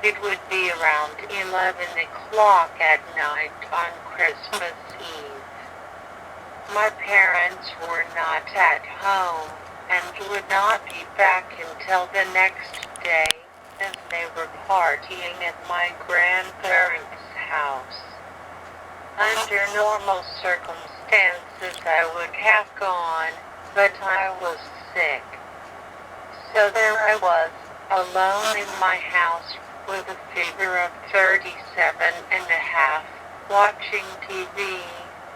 It would be around 11 o'clock at night on Christmas Eve. My parents were not at home and would not be back until the next day, as they were partying at my grandparents' house. Under normal circumstances I would have gone, but I was sick. So there I was, alone in my house, with a fever of 37.5, watching TV,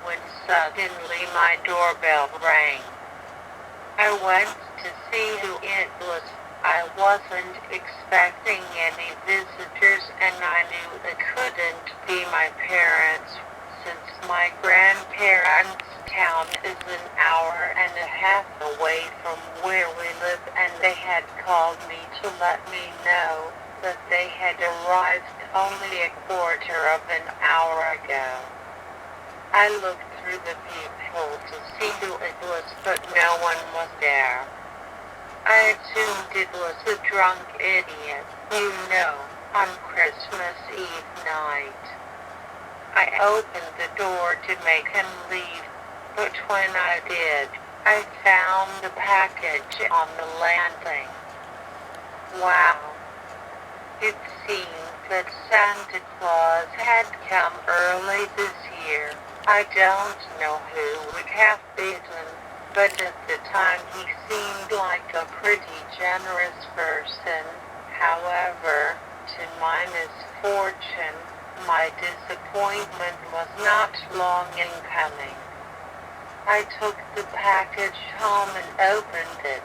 when suddenly my doorbell rang. I went to see who it was. I wasn't expecting any visitors, and I knew it couldn't be my parents, since my grandparents' town is an hour and a half away from where we live, and they had called me to let me know that they had arrived only a quarter of an hour ago. I looked through the peephole to see who it was, but no one was there. I assumed it was a drunk idiot, on Christmas Eve night. I opened the door to make him leave, but when I did, I found the package on the landing. Wow. It seemed that Santa Claus had come early this year. I don't know who would have bidden, but at the time he seemed like a pretty generous person. However, to my misfortune, my disappointment was not long in coming. I took the package home and opened it.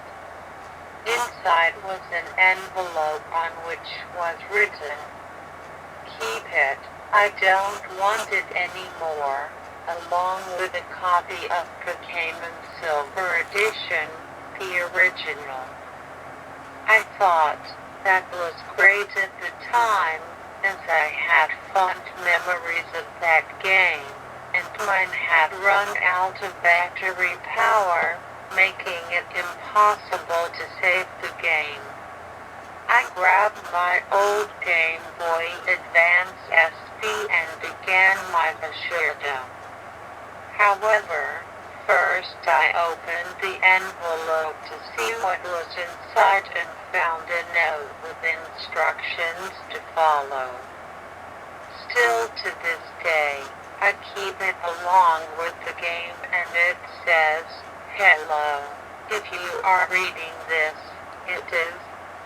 Inside was an envelope on which was written, "Keep it, I don't want it anymore," along with a copy of the Cayman Silver Edition, the original. I thought that was great at the time, as I had fond memories of that game, and mine had run out of battery power, making it impossible to save the game. I grabbed my old Game Boy Advance SP and began my Vasherdo. However, first I opened the envelope to see what was inside and found a note with instructions to follow. Still to this day, I keep it along with the game, and it says, "Hello, if you are reading this, it is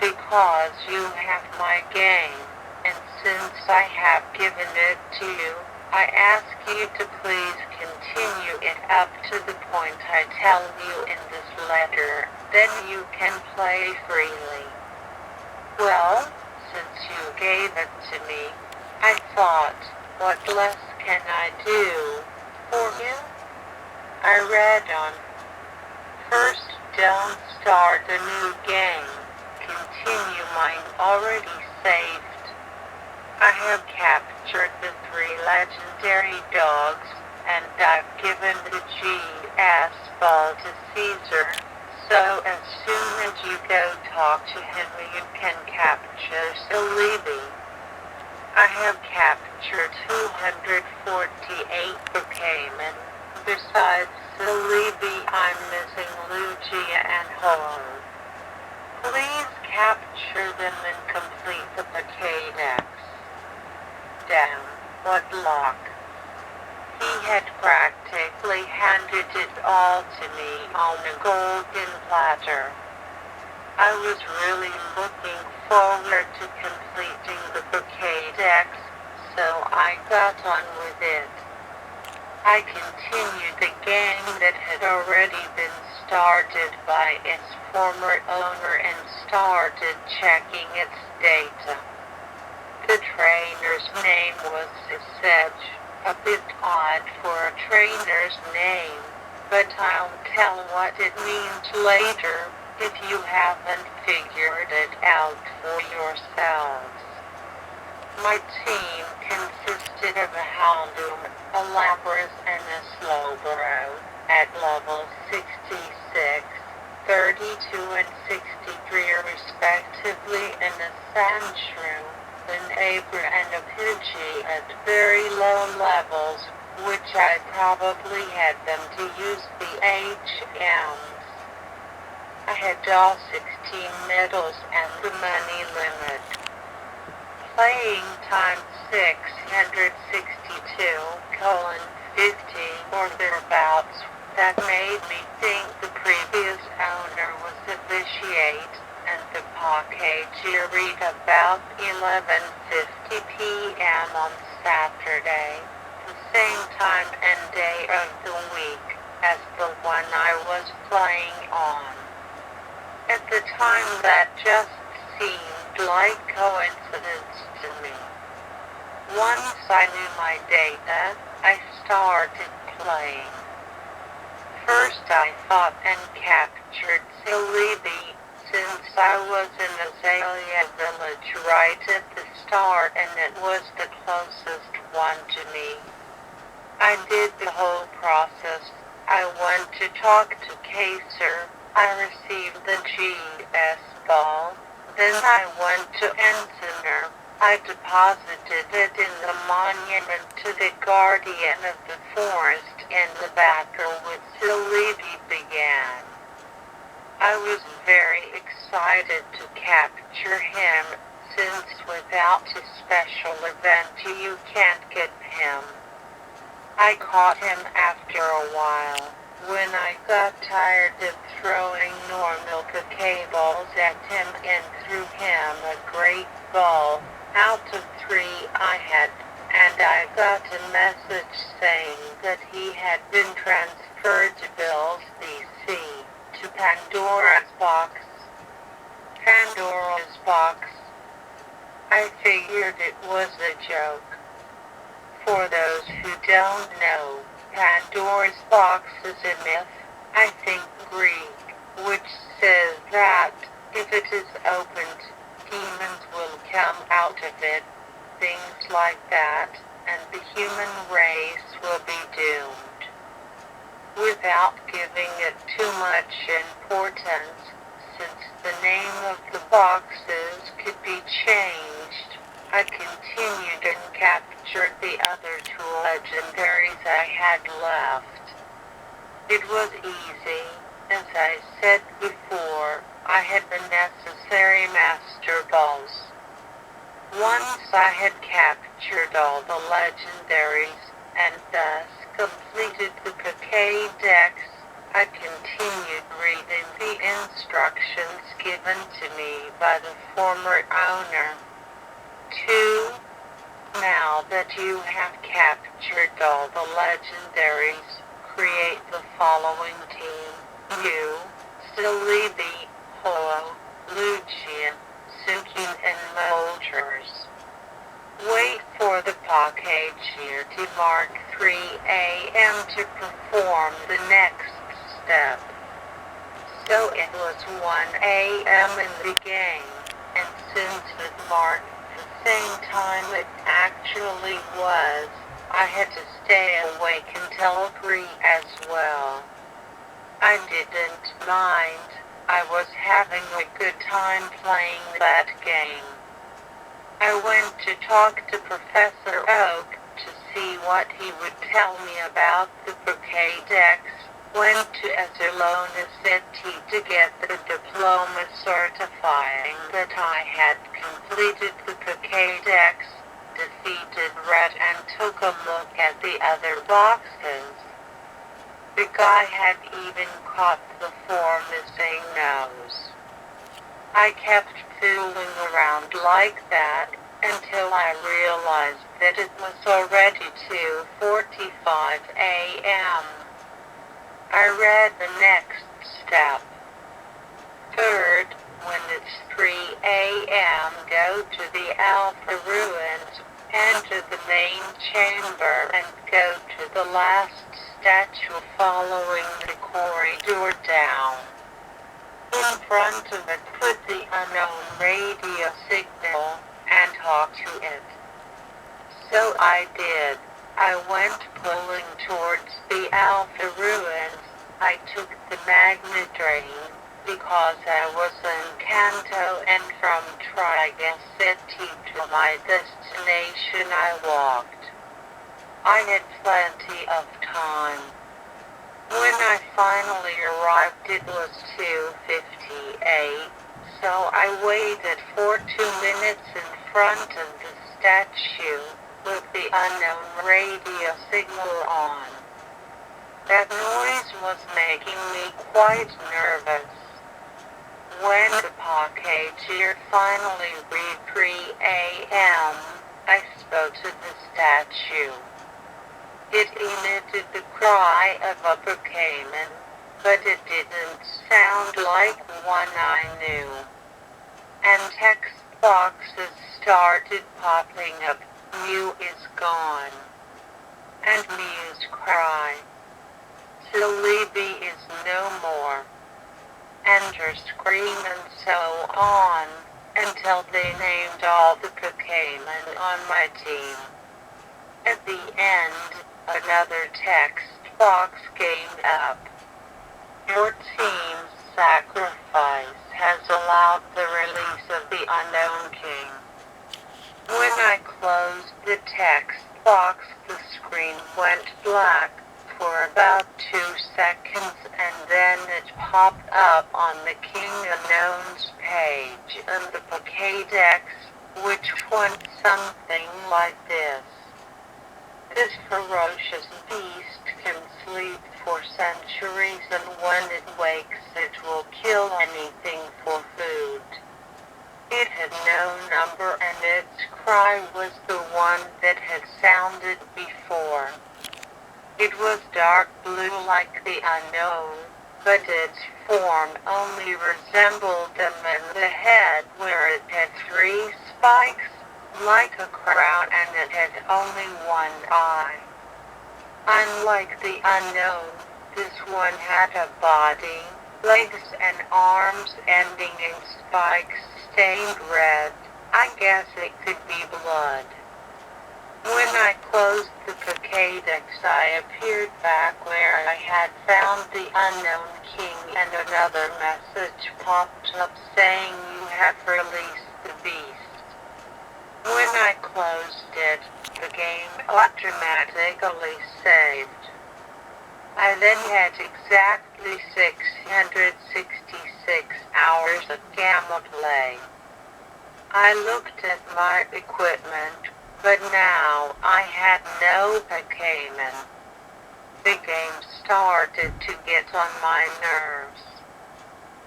because you have my game, and since I have given it to you, I ask you to please continue it up to the point I tell you in this letter, then you can play freely." Well, since you gave it to me, I thought, what less can I do for you? I read on. First, don't start a new game. Continue mine already saved. I have captured the 3 legendary dogs, and I've given the GS ball to Caesar, so as soon as you go talk to him you can capture Celebi. I have captured 248 Pokémon. Besides Celebi, I'm missing Lugia and Holo. Please capture them and complete the Pokédex. Damn, what luck. He had practically handed it all to me on a golden platter. I was really looking forward to completing the Pokédex, so I got on with it. I continued the game that had already been started by its former owner and started checking its data. The trainer's name was Sedge, a bit odd for a trainer's name, but I'll tell what it means later if you haven't figured it out for yourselves. My team consisted of a Houndoom, a Lapras, and a Slowbro, at level 66, 32, and 63 respectively, and a Sandshrew, an labor and apology at very low levels, which I probably had them to use the HMs. I had all 16 medals and the money limit. Playing time 662:50 or thereabouts. That made me think the previous owner was officiate, and the package read about 11:50 p.m. on Saturday, the same time and day of the week as the one I was playing on. At the time that just seemed like coincidence to me. Once I knew my data, I started playing. First I fought and captured Salibi, since I was in Azalea Village right at the start and it was the closest one to me. I did the whole process. I went to talk to Kaser. I received the GS ball. Then I went to Ensigner. I deposited it in the monument to the guardian of the forest, and the battle with Salibi began. I was very excited to capture him, since without a special event you can't get him. I caught him after a while, when I got tired of throwing normal balls at him and threw him a great ball. Out of 3 I had, and I got a message saying that he had been transferred to Bill's DC, to Pandora's box. Pandora's box. I figured it was a joke. For those who don't know, Pandora's box is a myth, I think Greek, which says that if it is opened, demons will come out of it, things like that, and the human race will be doomed. Without giving it too much importance, since the name of the boxes could be changed, I continued and captured the other 2 legendaries I had left. It was easy. As I said before, I had the necessary master balls. Once I had captured all the legendaries, and thus completed the Pokédex, I continued reading the instructions given to me by the former owner. 2. Now that you have captured all the legendaries, create the following team. You, Salibi, Holo, Lucian, Sukin, and Moltres. Wait for the package here to mark 3 a.m. to perform the next step. So it was 1 a.m. in the game, and since it marked the same time it actually was, I had to stay awake until 3 as well. I didn't mind. I was having a good time playing that game. I went to talk to Professor Oak to see what he would tell me about the Pokédex. Went to Azulona City to get the diploma certifying that I had completed the Pokédex, defeated Red, and took a look at the other boxes. The guy had even caught the 4 missing nose. I kept fooling around like that until I realized that it was already 2:45 a.m. I read the next step. 3rd, when it's 3 a.m., go to the Alpha Ruins, enter the main chamber, and go to the last statue following the corridor down. In front of it, put the unknown radio signal and talk to it. So I did. I went pulling towards the Alpha Ruins. I took the magnet drain, because I was in Kanto and from Triga City to my destination I walked. I had plenty of time. When I finally arrived it was 2:58, so I waited for 2 minutes in front of the statue with the unknown radio signal on. That noise was making me quite nervous. When the packager finally read 3 a.m., I spoke to the statue. It emitted the cry of a Pokemon, but it didn't sound like one I knew. And text boxes started popping up. Mew is gone. And Mew's cry. Celebi is no more. And her scream and so on, until they named all the Pokemon on my team. At the end, another text box came up. Your team's sacrifice has allowed the release of the Unknown King. When I closed the text box, the screen went black for about 2 seconds and then it popped up on the King Unknown's page and the Pokédex, which went something like this. This ferocious beast can sleep for centuries and when it wakes it will kill anything for food. It had no number and its cry was the one that had sounded before. It was dark blue like the unknown, but its form only resembled them in the head where it had 3 spikes, like a crown, and it had only 1 eye. Unlike the unknown, this one had a body, legs and arms ending in spikes stained red. I guess it could be blood. When I closed the Pokédex, I appeared back where I had found the Unknown King and another message popped up saying you have released the beast. When I closed it, the game automatically saved. I then had exactly 666 hours of gameplay. I looked at my equipment, but now I had no Pokémon. The game started to get on my nerves.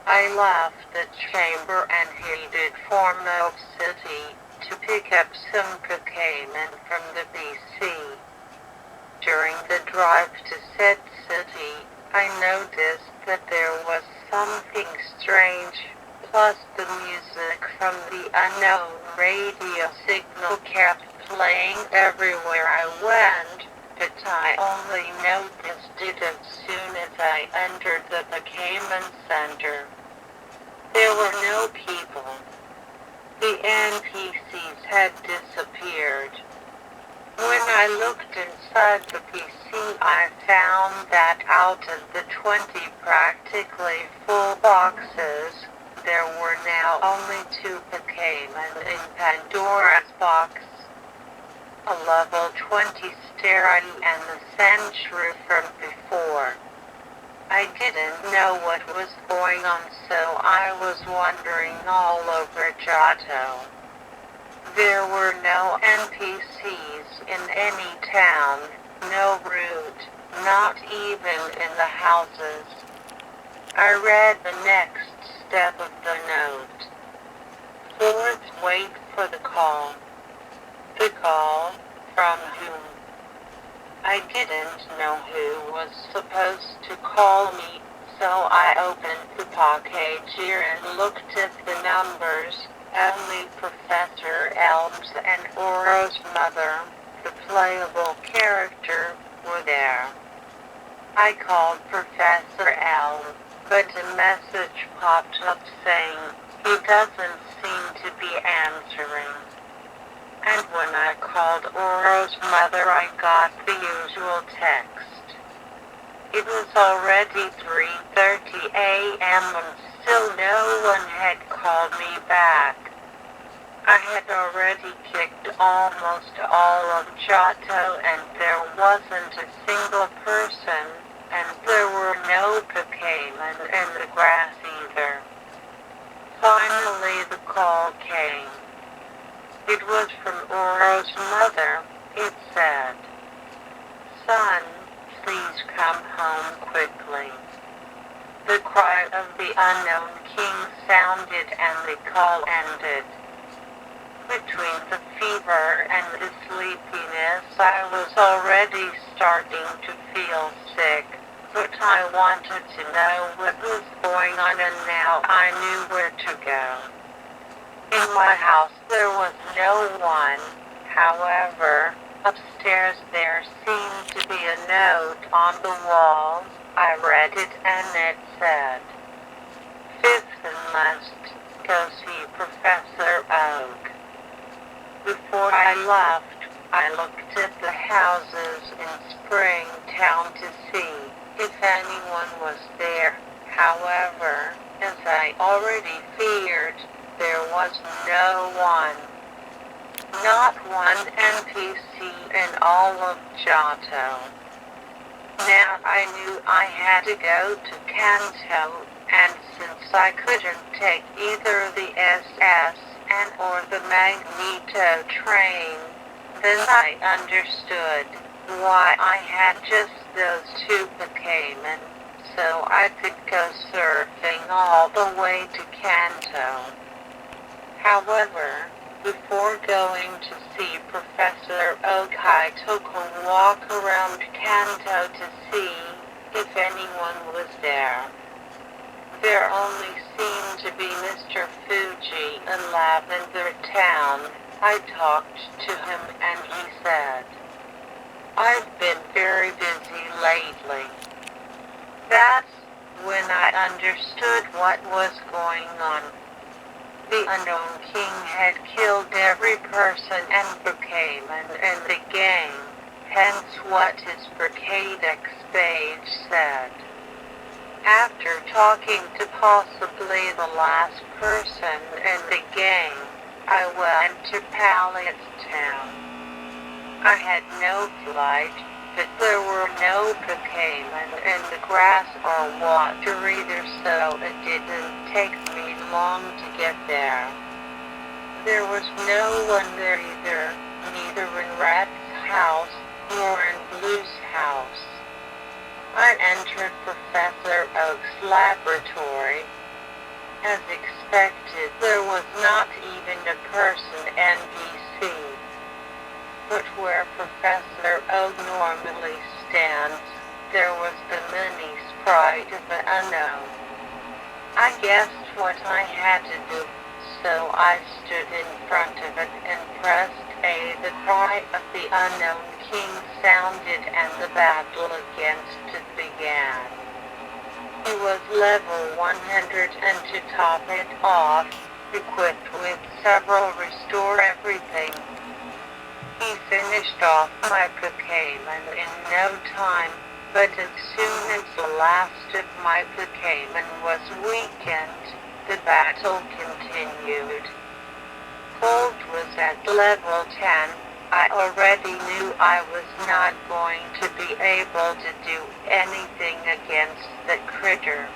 I left the chamber and headed for Milk City to pick up some Pokémon from the PC. During the drive to said city, I noticed that there was something strange, plus the music from the unknown radio signal kept playing everywhere I went, but I only noticed it as soon as I entered the Pokémon Center. There were no people. The NPCs had disappeared. When I looked inside the PC, I found that out of the 20 practically full boxes, there were now only 2 Pokémon in Pandora's box. A level 20 Staryu and the Sandshrew from before. I didn't know what was going on, so I was wandering all over Johto. There were no NPCs in any town, no route, not even in the houses. I read the next step of the note. Fourth, wait for the call. The call? From whom? I didn't know who was supposed to call me, so I opened the packager and looked at the numbers. Only Professor Elms and Oro's mother, the playable character, were there. I called Professor Elm, but a message popped up saying he doesn't seem to be answering. And when I called Oro's mother, I got the usual text. It was already 3:30 a.m. and Still no one had called me back. I had already kicked almost all of Giotto and there wasn't a single person, and there were no Pokemon in the grass either. Finally the call came. It was from Oro's mother. It said, "Son, please come home quickly." The cry of the unknown king sounded and the call ended. Between the fever and the sleepiness, I was already starting to feel sick, but I wanted to know what was going on and now I knew where to go. In my house there was no one. However, upstairs there seemed to be a note on the wall. I read it and it said, "Fifth and must go see Professor Oak." Before I left, I looked at the houses in Springtown to see if anyone was there. However, as I already feared, there was no one. Not one NPC in all of Giotto. Now I knew I had to go to Kanto, and since I couldn't take either the SS or the Magneto train, then I understood why I had just those two Pokemon, so I could go surfing all the way to Kanto. However, before going to see Professor Oak, I took a walk around Kanto to see if anyone was there. There only seemed to be Mr. Fuji in Lavender Town. I talked to him and he said, "I've been very busy lately." That's when I understood what was going on. The unknown king had killed every person and Pokemon in the game, hence what his Bricadex page said. After talking to possibly the last person in the game, I went to Pallet's Town. I had no flight, but there were no Pokemon in the grass or water either, so it didn't take me long to get there. There was no one there either, neither in Rat's house nor in Blue's house. I entered Professor Oak's laboratory. As expected, there was not even a person NPC. But where Professor Oak normally stands, there was the mini sprite of the unknown. I guessed what I had to do, so I stood in front of it and pressed A. The cry of the unknown king sounded and the battle against it began. He was level 100 and to top it off, equipped with several restore everything. He finished off my Pokemon in no time, but as soon as the last of my Pokemon was weakened, the battle continued. Cold was at level 10. I already knew I was not going to be able to do anything against the critter.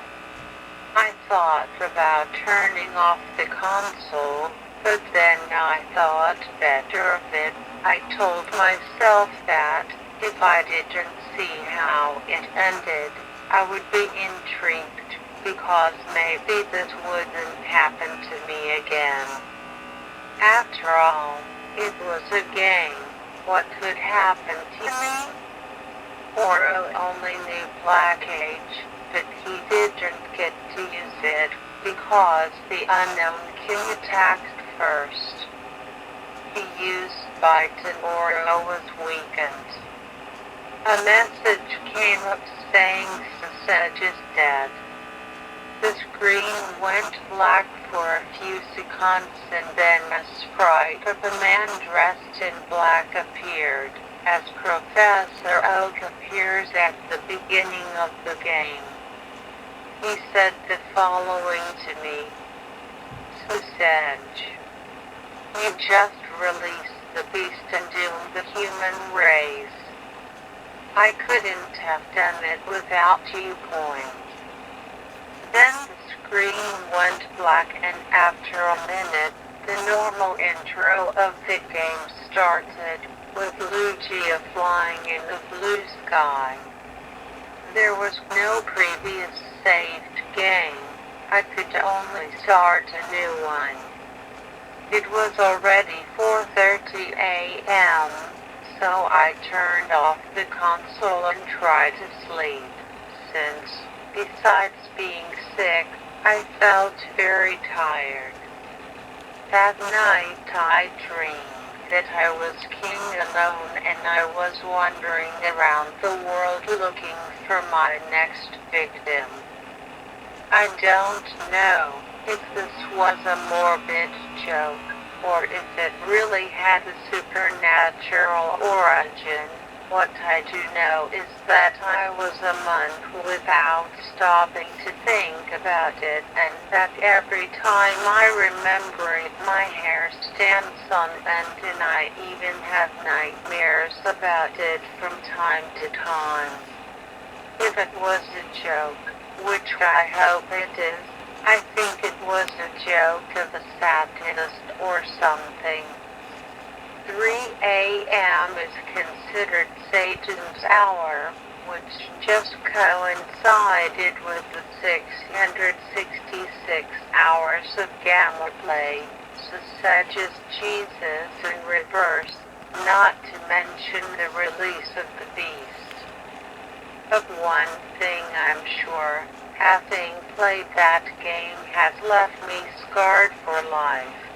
I thought about turning off the console, but then I thought better of it. I told myself that if I didn't see how it ended, I would be intrigued, because maybe this wouldn't happen to me again. After all, it was a game. What could happen to me? Oro only knew Black Age, but he didn't get to use it, because the unknown king attacked first. He used Bite and Oro was weakened. A message came up saying Sasej is dead. The screen went black for a few seconds and then a sprite of a man dressed in black appeared, as Professor Oak appears at the beginning of the game. He said the following to me: "Sausage, you just released the beast and doomed the human race. I couldn't have done it without you." Then the screen went black, and after a minute, the normal intro of the game started, with Lugia flying in the blue sky. There was no previous saved game. I could only start a new one. It was already 4:30 a.m., so I turned off the console and tried to sleep, since, besides being sick, I felt very tired. That night I dreamed that I was King Inown, and I was wandering around the world looking for my next victim. I don't know if this was a morbid joke, or if it really had a supernatural origin. What I do know is that I was a month without stopping to think about it, and that every time I remember it, my hair stands on end, and I even have nightmares about it from time to time. If it was a joke, which I hope it is, I think it was a joke of a satirist or something. 3 a.m. is considered Satan's hour, which just coincided with the 666 hours of gamma play. Such as Jesus in reverse, not to mention the release of the beast. Of one thing I'm sure, having played that game has left me scarred for life.